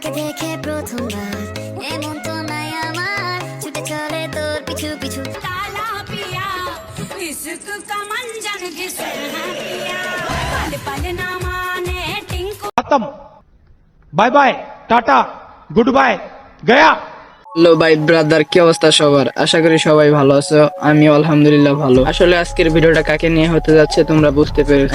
দেখে প্রথমবার এমন তো নাই আমার ছুটে চলে তোর পিছু পিছু काला पिया इश्क का मंजन घिसे है पिया पल पल ना माने टिंकू खत्म bye bye tata good bye गया। হ্যালো ভাই ব্রাদার, কি অবস্থা সবার? আশা করি সবাই ভালো আছো। আমি আলহামদুলিল্লাহ ভালো। আসলে আজকের ভিডিওটা কাকে নিয়ে হতে যাচ্ছে তোমরা বুঝতে পেরেছো।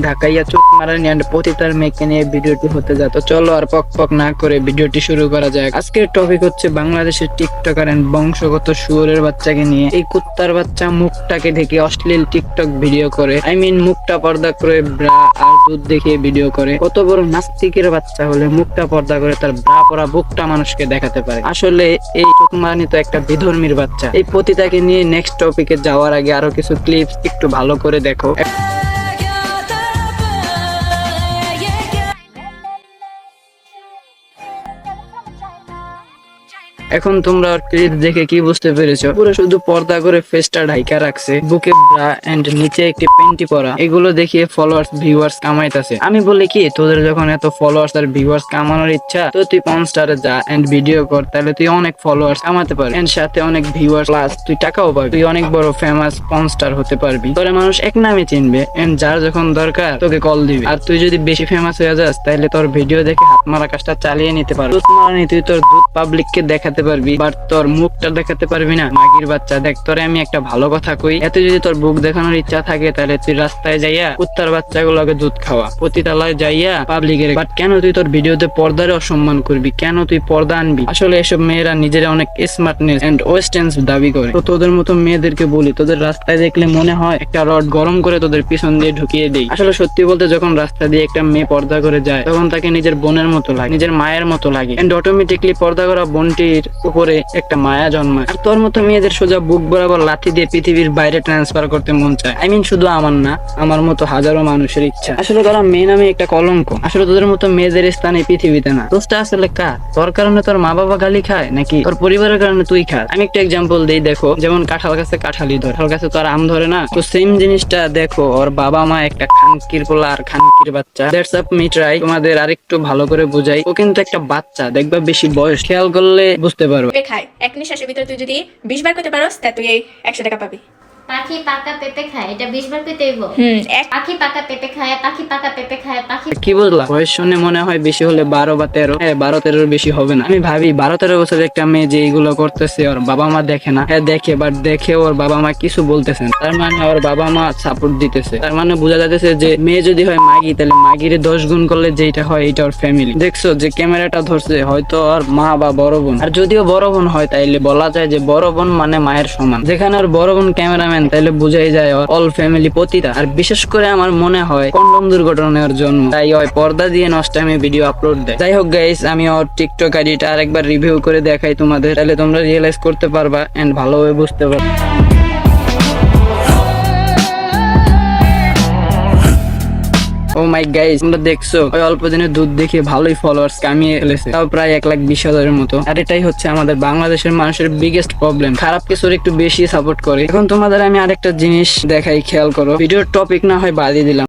ঢাকাইয়া চোখ মারানি এন্ড পতিতার মেয়েকে নিয়ে ভিডিওটি হতে যাচ্ছে। চলো আর পক পক না করে ভিডিওটি শুরু করা যাক। আজকের টপিক হচ্ছে বাংলাদেশের টিকটকার এন্ড বংশগত শুয়োরের বাচ্চাকে নিয়ে। এই কুত্তার বাচ্চা মুখটাকে ঢেকে অশ্লীল টিকটক ভিডিও করে, মুখটা পর্দা করে ব্রা আর দুধ দেখিয়ে ভিডিও করে। কত বড় নাস্তিকের বাচ্চা হলে মুখটা পর্দা করে তার ব্রা পরা বুকটা মানুষকে দেখাতে পারে। আসলে এই চোখমারানি তো একটা বিধর্মীর বাচ্চা। এই পতিতাকে নিয়ে নেক্সট টপিকে যাওয়ার আগে আরো কিছু ক্লিপস একটু ভালো করে দেখো। এখন তোমরা ক্লিপ দেখে কি বুঝতে পেরেছো? পুরো শুধু পর্দা করে ফেসটা ঢাইকা রাখছে, বুকে ব্রা এন্ড নিচে একটি প্যান্টি পরা। এগুলো দেখিয়ে ফলোয়ার্স ভিউয়ার্স কামাইতাছে। আমি বলি কি, তোদের যখন এত ফলোয়ার্স আর ভিউয়ার্স কামানোর ইচ্ছা, তো তুই পর্ন স্টারে যা এন্ড ভিডিও কর, তাহলে তুই অনেক ফলোয়ার্স কামাতে পারবি এন্ড সাথে অনেক ভিউয়ার্স প্লাস তুই টাকাও পাবি। তুই অনেক বড় ফেমাস পর্ন স্টার হতে পারবি। তোরে মানুষ এক নামে চিনবে এন্ড যার যখন দরকার তোকে কল দিবে। আর তুই যদি বেশি ফেমাস হয়ে যাস, তাহলে তোর ভিডিও দেখে হাত মারা কাজটা চালিয়ে নিতে পারবি। দুধ মারানি তুই তোর দুধ পাবলিককে দেখাতে পারবি, বাট তোর মুখটা দেখাতে পারবি না। মাগির বাচ্চা, দেখ তোরে আমি একটা ভালো কথা কই, এত যদি তোর বুক দেখানোর ইচ্ছা থাকে, তাহলে তুই রাস্তায় যাইয়া কুত্তার বাচ্চাগুলোকে দুধ খাওয়া, পতিতালয় যাইয়া পাবলিকের। বাট কেন তুই তোর ভিডিওতে পর্দারে অসম্মান করবি? কেন তুই পর্দা আনবি? আসলে এসব মেয়েরা নিজেরা অনেক স্মার্টনেস এন্ড ওয়েস্টেন্স দাবি করে। তো তোদের মতো মেয়েদেরকে বলি, তোদের রাস্তায় দেখলে মনে হয় একটা রড গরম করে তোদের পিছন দিয়ে ঢুকিয়ে দেই। আসলে সত্যি বলতে, যখন রাস্তা দিয়ে একটা মেয়ে পর্দা করে যায়, তখন তাকে নিজের বোনের মতো লাগে, নিজের মায়ের মতো লাগে এন্ড অটোমেটিকলি পর্দা করা বোনটির উপরে একটা মায়া জন্মায়। আর তোর মতো মেয়েদের সোজা বুক বরাবর লাথি দিয়ে পৃথিবীর বাইরে ট্রান্সফার করতে মন চায়। শুধু আমার না, আমার মতো হাজারো মানুষের ইচ্ছা। আসলে তোরা মেয়ে নামে একটা কলঙ্ক। আসলে তোদের মতো মেয়েদের স্থানে পৃথিবীতে না। দোষটা আসলে কার? তোর কারণে তোর মা বাবা গালি খায়, নাকি তোর পরিবারের কারণে তুই খাস? আমি একটা এক্সাম্পল দিই, দেখো যেমন কাঁঠাল গাছে কাঁঠালি ধরে, কাঁঠাল গাছে তো আর আম ধরে না। তো সেম জিনিসটা দেখো, ওর বাবা মা একটা খানকির পোলা আর খানকির বাচ্চা। দ্যাটস আপ মি ট্রাই তোমাদের আরেকটু ভালো করে বুঝাই। ও কিন্তু একটা বাচ্চা, দেখবা বেশি বয়স, খেয়াল করলে বুঝতে পারবে। খায় এক নিঃশ্বাসের ভিতরে তুই যদি 20 বার করতে পারোস, তা তুই এই 100 টাকা পাবি। পাখি পাকা পেঁপে খায়, এটা 20 বার পেতে হইব। পাখি পাকা পেঁপে খায়, পাখি পাকা পেঁপে খায়, পাখি। কি বুঝলা? বয়স শুনে মনে হয় বেশি হলে 12 বা 13। হ্যাঁ, 12-13 বেশি হবে না। আমি ভাবি 12-13 বছরের একটা মেয়ে যে এইগুলো করতেছে, ওর বাবা মা দেখে না। হ্যাঁ দেখে, বাট দেখে ওর বাবা মা কিছু বলতেছেন, তার মানে ওর বাবা মা সাপোর্ট দিতেছে। তার মানে বোঝা যাচ্ছে যে মেয়ে যদি হয় মাগি, তাহলে মাগিরে 10 গুণ করলে যেটা হয় এটা ওর ফ্যামিলি। দেখছো যে ক্যামেরাটা ধরছে, হয়তো ওর মা বা বড় বোন। আর যদিও বড় বোন হয়, তাইলে বলা যায় যে বড় বোন মানে মায়ের সমান। যেখানে ওর বড় বোন ক্যামেরাম্যান, তাইলে বুঝাই যায় অল ফ্যামিলি পতিতা। আর বিশেষ করে আমার মনে হয় কন্ডম দুর্ঘটনার জন্য, তাই ওই পর্দা দিয়ে নষ্ট টাইমে ভিডিও আপলোড দেয়। যাই হোক গাইস, আমি ওর টিকটক আইডিটা আরেকবার রিভিউ করে দেখাই তোমাদের, তাহলে তোমরা রিয়েলাইজ করতে পারবা এন্ড ভালোভাবে বুঝতে পারবা। ও মাই গাইস, তোমরা দেখছো ওই অল্প দিনের দুধ দেখে ভালোই ফলোয়ার্স কামিয়ে ফেলেছে, তাও প্রায় 1,20,000-এর মতো। আর এটাই হচ্ছে আমাদের বাংলাদেশের মানুষের বিগেস্ট প্রবলেম, খারাপ কিছুর একটু বেশি সাপোর্ট করে। এখন তোমাদের আমি আরেকটা জিনিস দেখাই, খেয়াল করো। ভিডিওর টপিক না হয় বাদিয়ে দিলাম।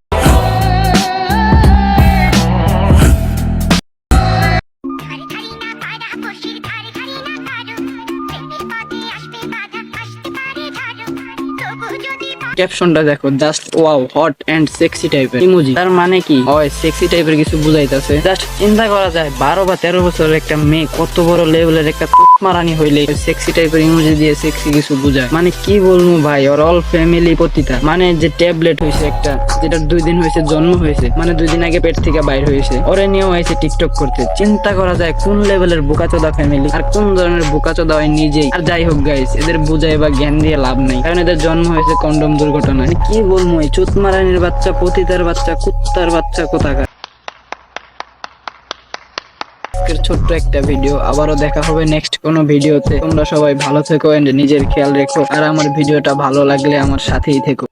ক্যাপশনটা দেখো, just wow, hot and sexy টাইপের ইমোজি। তার মানে কি হয় সেক্সি টাইপের কিছু বুঝাইতেছে। জাস্ট চিন্তা করা যায় 12 বা 13 বছরের একটা মেয়ে কত বড় লেভেলের একটা মারানি হইলে সেক্সি টাইপের ইমোজি দিয়ে সেক্সি কিছু বুঝায়। মানে কি বলবো ভাই, ওর অল ফ্যামিলি পতিতা। মানে যে ট্যাবলেট হয়েছে একটা, যেটা 2 দিন হয়েছে জন্ম হয়েছে, মানে 2 দিন আগে পেট থেকে বাইর হয়েছে, ওরে নিয়েও হয়েছে টিকটক করতে। চিন্তা করা যায় কোন লেভেলের বোকাচোদা ফ্যামিলি আর কোন ধরনের বোকাচোদা হয় নিজেই। আর যাই হোক গাইস, এদের বুঝাই বা জ্ঞান দিয়ে লাভ নাই, কারণ এদের জন্ম হয়েছে কন্ডম দুর্ঘটনা। কি বলবো, এই চুতমারানির বাচ্চা, পতিতার বাচ্চা, কুত্তার বাচ্চা কোথাকার। ছোট্ট একটা ভিডিও, আবারও দেখা হবে নেক্সট কোনো ভিডিওতে। তোমরা সবাই ভালো থেকো এন্ড নিজের খেয়াল রেখো। আর আমার ভিডিওটা ভালো লাগলে আমার সাথেই থেকো।